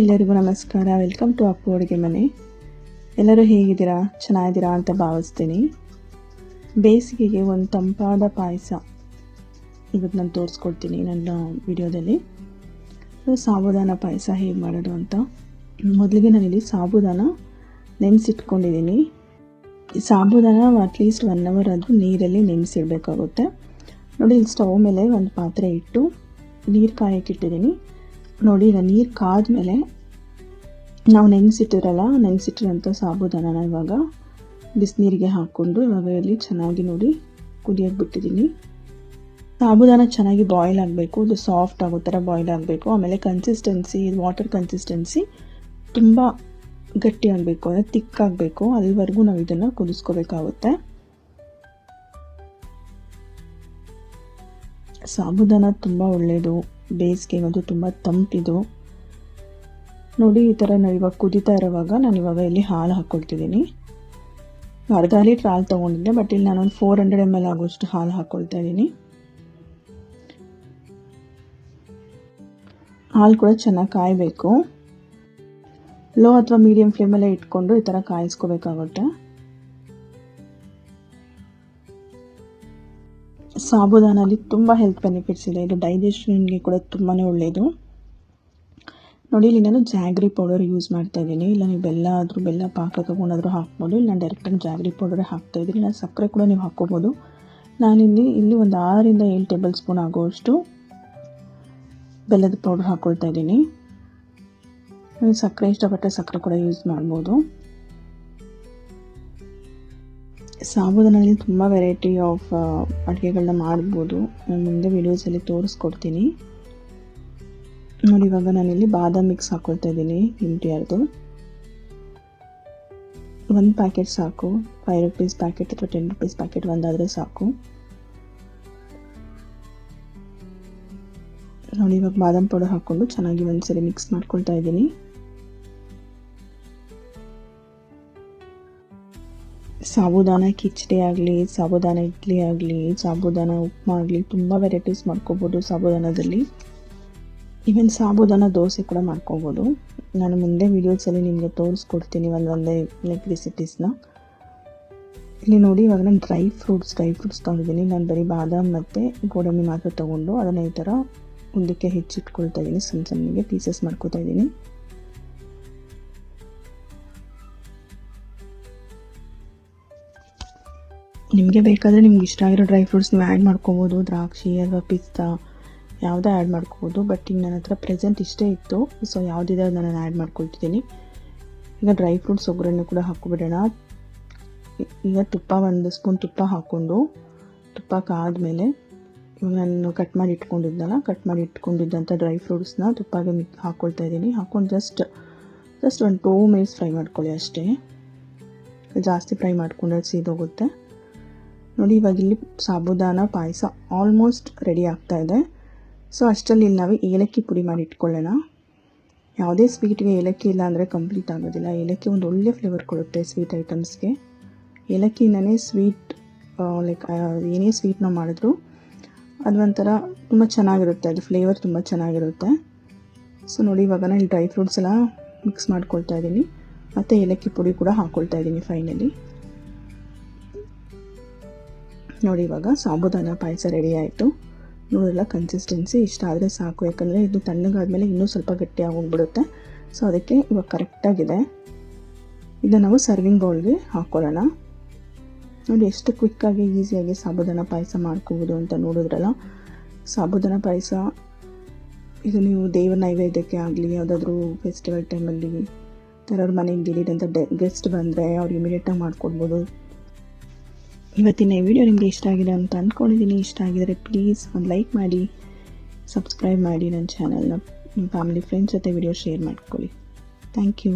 ಎಲ್ಲರಿಗೂ ನಮಸ್ಕಾರ. Welcome to Appu ಅಡುಗೆ ಮನೆ. ಎಲ್ಲರೂ ಹೇಗಿದ್ದೀರಾ? ಚೆನ್ನಾಗಿದ್ದೀರಾ ಅಂತ ಭಾವಿಸ್ತೀನಿ. ಬೇಸಿಗೆಗೆ ಒಂದು ತಂಪಾದ ಪಾಯಸ ಇವತ್ತು ನಾನು ತೋರಿಸ್ಕೊಡ್ತೀನಿ ನನ್ನ ವಿಡಿಯೋದಲ್ಲಿ. ಸಾಬುದಾನ ಪಾಯಸ ಹೇಗೆ ಮಾಡೋದು ಅಂತ. ಮೊದಲಿಗೆ ನಾನಿಲ್ಲಿ ಸಾಬುದಾನ ನೆನೆಸಿಟ್ಕೊಂಡಿದ್ದೀನಿ. ಸಾಬುದಾನ ಅಟ್ಲೀಸ್ಟ್ 1 ಅವರ್ ಆದರೂ ನೀರಲ್ಲಿ ನೆನೆಸಿಡಬೇಕಾಗುತ್ತೆ. ನೋಡಿ, ಇಲ್ಲಿ ಸ್ಟವ್ ಮೇಲೆ ಒಂದು ಪಾತ್ರೆ ಇಟ್ಟು ನೀರು ಕಾಯಕ್ಕಿಟ್ಟಿದ್ದೀನಿ. ನೋಡಿ, ಈಗ ನೀರು ಕಾದ್ಮೇಲೆ ನಾವು ನೆನೆಸಿಟ್ಟಿರೋಂಥ ಸಾಬುದಾನ ಇವಾಗ ಬಿಸಿನೀರಿಗೆ ಹಾಕ್ಕೊಂಡು ಇವಾಗ ಇಲ್ಲಿ ಚೆನ್ನಾಗಿ ನೋಡಿ ಕುದಿಯೋಕೆ ಬಿಟ್ಟಿದ್ದೀನಿ. ಸಾಬುದಾನ ಚೆನ್ನಾಗಿ ಬಾಯ್ಲ್ ಆಗಬೇಕು, ಅದು ಸಾಫ್ಟ್ ಆಗೋ ಥರ ಬಾಯ್ಲ್ ಆಗಬೇಕು. ಆಮೇಲೆ ವಾಟರ್ ಕನ್ಸಿಸ್ಟೆನ್ಸಿ ತುಂಬ ಗಟ್ಟಿ ಆಗಬೇಕು, ಅಂದರೆ ತಿಕ್ಕಾಗಬೇಕು. ಅಲ್ಲಿವರೆಗೂ ನಾವು ಇದನ್ನು ಕುದಿಸ್ಕೋಬೇಕಾಗುತ್ತೆ. ಸಾಬುದಾನ ತುಂಬ ಒಳ್ಳೆಯದು, ಬೇಸಿಗೆಗಂತೂ ತುಂಬ ತಂಪಿದು. ನೋಡಿ, ಈ ಥರ ನಾವು ಇವಾಗ ಕುದೀತಾ ಇರೋವಾಗ ನಾನು ಇವಾಗ ಇಲ್ಲಿ ಹಾಲು ಹಾಕ್ಕೊಳ್ತಿದ್ದೀನಿ. ಅರ್ಧ ಲೀಟ್ರ್ ಹಾಲು ತೊಗೊಂಡಿದ್ದೆ, ಬಟ್ ಇಲ್ಲಿ ನಾನೊಂದು 400 ml ಆಗೋಷ್ಟು ಹಾಲು ಹಾಕ್ಕೊಳ್ತಾ ಇದ್ದೀನಿ. ಹಾಲು ಕೂಡ ಚೆನ್ನಾಗಿ ಕಾಯಬೇಕು. ಲೋ ಅಥವಾ ಮೀಡಿಯಂ ಫ್ಲೇಮಲ್ಲೇ ಇಟ್ಕೊಂಡು ಈ ಥರ ಕಾಯಿಸ್ಕೋಬೇಕಾಗುತ್ತೆ. ಸಾಬುದಾನಲ್ಲಿ ತುಂಬ ಹೆಲ್ತ್ ಬೆನಿಫಿಟ್ಸ್ ಇದೆ. ಇದು ಡೈಜೆಷನ್ಗೆ ಕೂಡ ತುಂಬಾ ಒಳ್ಳೆಯದು. ನೋಡಿ, ಇಲ್ಲಿ ನಾನು ಜಾಗ್ರಿ ಪೌಡರ್ ಯೂಸ್ ಮಾಡ್ತಾ ಇದ್ದೀನಿ. ಇಲ್ಲ ನೀವು ಬೆಲ್ಲ ಪಾಕ ತೊಗೊಂಡಾದರೂ ಹಾಕ್ಬೋದು. ಇಲ್ಲಿ ನಾನು ಡೈರೆಕ್ಟಾಗಿ ಜಾಗ್ರಿ ಪೌಡರೇ ಹಾಕ್ತಾ ಇದ್ದೀನಿ. ನಾನು ಸಕ್ಕರೆ ಕೂಡ ನೀವು ಹಾಕ್ಕೋಬೋದು. ನಾನಿಲ್ಲಿ ಒಂದು 6 ರಿಂದ 7 ಟೇಬಲ್ ಸ್ಪೂನ್ ಆಗುವಷ್ಟು ಬೆಲ್ಲದ ಪೌಡರ್ ಹಾಕ್ಕೊಳ್ತಾ ಇದ್ದೀನಿ. ನೀವು ಸಕ್ಕರೆ ಇಷ್ಟಪಟ್ಟರೆ ಸಕ್ಕರೆ ಕೂಡ ಯೂಸ್ ಮಾಡ್ಬೋದು. ಸಾಬುದಾನಲ್ಲಿ ತುಂಬ ವೆರೈಟಿ ಆಫ್ ಅಡುಗೆಗಳನ್ನ ಮಾಡ್ಬೋದು. ನಾನು ಮುಂದೆ ವೀಡಿಯೋಸಲ್ಲಿ ತೋರಿಸ್ಕೊಡ್ತೀನಿ. ನೋಡಿ, ಇವಾಗ ನಾನಿಲ್ಲಿ ಬಾದಾಮ್ ಮಿಕ್ಸ್ ಹಾಕ್ಕೊಳ್ತಾ ಇದ್ದೀನಿ. ಇಂಟಿಯರ್ದು 1 ಪ್ಯಾಕೆಟ್ ಸಾಕು. 5 ರೂಪೀಸ್ ಪ್ಯಾಕೆಟ್ ಅಥವಾ 10 ರೂಪೀಸ್ ಪ್ಯಾಕೆಟ್ ಒಂದಾದರೆ ಸಾಕು. ನೋಡಿ, ಇವಾಗ ಬಾದಾಮ್ ಪೌಡರ್ ಹಾಕ್ಕೊಂಡು ಚೆನ್ನಾಗಿ ಒಂದ್ಸರಿ ಮಿಕ್ಸ್ ಮಾಡ್ಕೊಳ್ತಾ ಇದ್ದೀನಿ. ಸಾಬುದಾನ ಕಿಚಡಿ ಆಗಲಿ, ಸಾಬುದಾನ ಇಡ್ಲಿ ಆಗಲಿ, ಸಾಬುದಾನ ಉಪ್ಮಾ ಆಗಲಿ, ತುಂಬ ವೆರೈಟೀಸ್ ಮಾಡ್ಕೋಬೋದು ಸಾಬುದಾನದಲ್ಲಿ. ಈವನ್ ಸಾಬುದಾನ ದೋಸೆ ಕೂಡ ಮಾಡ್ಕೋಬೋದು. ನಾನು ಮುಂದೆ ವೀಡಿಯೋಸಲ್ಲಿ ನಿಮಗೆ ತೋರಿಸ್ಕೊಡ್ತೀನಿ ಒಂದೊಂದೇ ರೆಸಿಪೀಸ್ನ. ಇಲ್ಲಿ ನೋಡಿ, ಇವಾಗ ನಾನು ಡ್ರೈ ಫ್ರೂಟ್ಸ್ ತೊಗೊಂಡಿದ್ದೀನಿ. ನಾನು ಬರೀ ಬಾದಾಮ್ ಮತ್ತು ಗೋಡಂಬಿ ಮಾತ್ರ ತೊಗೊಂಡು ಅದನ್ನು ಈ ಥರ ಉದ್ದಕ್ಕೆ ಹೆಚ್ಚಿಟ್ಕೊಳ್ತಾ ಇದ್ದೀನಿ. ಸಣ್ಣಗೆ ಪೀಸಸ್ ಮಾಡ್ಕೊತಾ ಇದ್ದೀನಿ. ನಿಮಗೆ ಬೇಕಾದರೆ ನಿಮ್ಗೆ ಇಷ್ಟ ಆಗಿರೋ ಡ್ರೈ ಫ್ರೂಟ್ಸ್ ನೀವು ಆ್ಯಡ್ ಮಾಡ್ಕೋಬೋದು. ದ್ರಾಕ್ಷಿ ಅಥವಾ ಪಿಸ್ತಾ ಯಾವುದೇ ಆ್ಯಡ್ ಮಾಡ್ಕೋಬೋದು. ಬಟ್ ಈಗ ನನ್ನ ಹತ್ರ ಪ್ರೆಸೆಂಟ್ ಇಷ್ಟೇ ಇತ್ತು, ಸೊ ಯಾವುದಿದೆ ಅದನ್ನು ನಾನು ಆ್ಯಡ್ ಮಾಡ್ಕೊಳ್ತಿದ್ದೀನಿ. ಈಗ ಡ್ರೈ ಫ್ರೂಟ್ಸ್ ಒಗ್ಗರಣೆ ಕೂಡ ಹಾಕ್ಕೊಬಿಡೋಣ. ಈಗ 1 ಸ್ಪೂನ್ ತುಪ್ಪ ಹಾಕ್ಕೊಂಡು, ತುಪ್ಪ ಕಾದ್ಮೇಲೆ ಇವಾಗ ನಾನು ಕಟ್ ಮಾಡಿ ಇಟ್ಕೊಂಡಿದ್ದಂಥ ಡ್ರೈ ಫ್ರೂಟ್ಸ್ನ ತುಪ್ಪಗೆ ಹಾಕ್ಕೊಳ್ತಾ ಇದ್ದೀನಿ. ಹಾಕ್ಕೊಂಡು ಜಸ್ಟ್ ಒಂದು 2 ಮಿನಿಟ್ಸ್ ಫ್ರೈ ಮಾಡ್ಕೊಳ್ಳಿ ಅಷ್ಟೇ. ಜಾಸ್ತಿ ಫ್ರೈ ಮಾಡ್ಕೊಂಡ್ರೆ ಸೀದೋಗುತ್ತೆ. ನೋಡಿ, ಇವಾಗ ಇಲ್ಲಿ ಸಾಬುದಾನ ಪಾಯಸ ಆಲ್ಮೋಸ್ಟ್ ರೆಡಿ ಆಗ್ತಾ ಇದೆ. ಸೊ ಅಷ್ಟರಲ್ಲಿ ಇಲ್ಲಿ ನಾವು ಏಲಕ್ಕಿ ಪುಡಿ ಮಾಡಿ ಇಟ್ಕೊಳ್ಳೋಣ. ಯಾವುದೇ ಸ್ವೀಟ್ಗೆ ಏಲಕ್ಕಿ ಇಲ್ಲ ಅಂದರೆ ಕಂಪ್ಲೀಟ್ ಆಗೋದಿಲ್ಲ. ಏಲಕ್ಕಿ ಒಂದು ಒಳ್ಳೆ ಫ್ಲೇವರ್ ಕೊಡುತ್ತೆ ಸ್ವೀಟ್ ಐಟಮ್ಸ್ಗೆ. ಏಲಕ್ಕಿನೇ ಸ್ವೀಟ್ ಏನೇ ಸ್ವೀಟ್ ನಾವು ಮಾಡಿದ್ರು ಅದು ಒಂಥರ ತುಂಬ ಚೆನ್ನಾಗಿರುತ್ತೆ, ಅದು ಫ್ಲೇವರ್ ತುಂಬ ಚೆನ್ನಾಗಿರುತ್ತೆ. ಸೊ ನೋಡಿ, ಇವಾಗ ನಾನು ಇಲ್ಲಿ ಡ್ರೈ ಫ್ರೂಟ್ಸ್ ಎಲ್ಲ ಮಿಕ್ಸ್ ಮಾಡ್ಕೊಳ್ತಾ ಇದ್ದೀನಿ ಮತ್ತು ಏಲಕ್ಕಿ ಪುಡಿ ಕೂಡ ಹಾಕ್ಕೊಳ್ತಾ ಇದ್ದೀನಿ ಫೈನಲಿ. ನೋಡಿ, ಇವಾಗ ಸಾಬುದಾನ ಪಾಯಸ ರೆಡಿ ಆಯಿತು. ನೋಡಿಲ್ಲ, ಕನ್ಸಿಸ್ಟೆನ್ಸಿ ಇಷ್ಟ ಆದರೆ ಸಾಕು. ಯಾಕಂದರೆ ಇದು ತಣ್ಣಗಾದ್ಮೇಲೆ ಇನ್ನೂ ಸ್ವಲ್ಪ ಗಟ್ಟಿಯಾಗಿ ಹೋಗ್ಬಿಡುತ್ತೆ. ಸೊ ಅದಕ್ಕೆ ಇವಾಗ ಕರೆಕ್ಟಾಗಿದೆ. ಇದನ್ನು ನಾವು ಸರ್ವಿಂಗ್ ಬೌಲ್ಗೆ ಹಾಕ್ಕೊಳ್ಳೋಣ. ನೋಡಿ, ಎಷ್ಟು ಕ್ವಿಕ್ಕಾಗಿ ಈಸಿಯಾಗಿ ಸಾಬುದಾನ ಪಾಯಸ ಮಾಡ್ಕೋಬೋದು ಅಂತ ನೋಡಿದ್ರಲ್ಲ. ಸಾಬುದಾನ ಪಾಯಸ ಇದು ನೀವು ದೇವರ ನೈವೇದ್ಯಕ್ಕೆ ಆಗಲಿ, ಯಾವುದಾದ್ರೂ ಫೆಸ್ಟಿವಲ್ ಟೈಮಲ್ಲಿ ಅವ್ರ ಮನೆಗೆ ದಿಢೀರಂತ ಗೆಸ್ಟ್ ಬಂದರೆ ಅವ್ರು ಇಮಿಡಿಯೇಟಾಗಿ ಮಾಡಿಕೊಡ್ಬೋದು. ಇವತ್ತಿನ ಈ ವಿಡಿಯೋ ನಿಮಗೆ ಇಷ್ಟ ಆಗಿದೆ ಅಂತ ಅಂದ್ಕೊಂಡಿದ್ದೀನಿ. ಇಷ್ಟ ಆಗಿದರೆ ಪ್ಲೀಸ್ ಒಂದು ಲೈಕ್ ಮಾಡಿ, ಸಬ್ಸ್ಕ್ರೈಬ್ ಮಾಡಿ ನನ್ನ ಚಾನಲ್ನ. ನಿಮ್ಮ ಫ್ಯಾಮಿಲಿ ಫ್ರೆಂಡ್ಸ್ ಜೊತೆ ವಿಡಿಯೋ ಶೇರ್ ಮಾಡ್ಕೊಳ್ಳಿ. Thank you.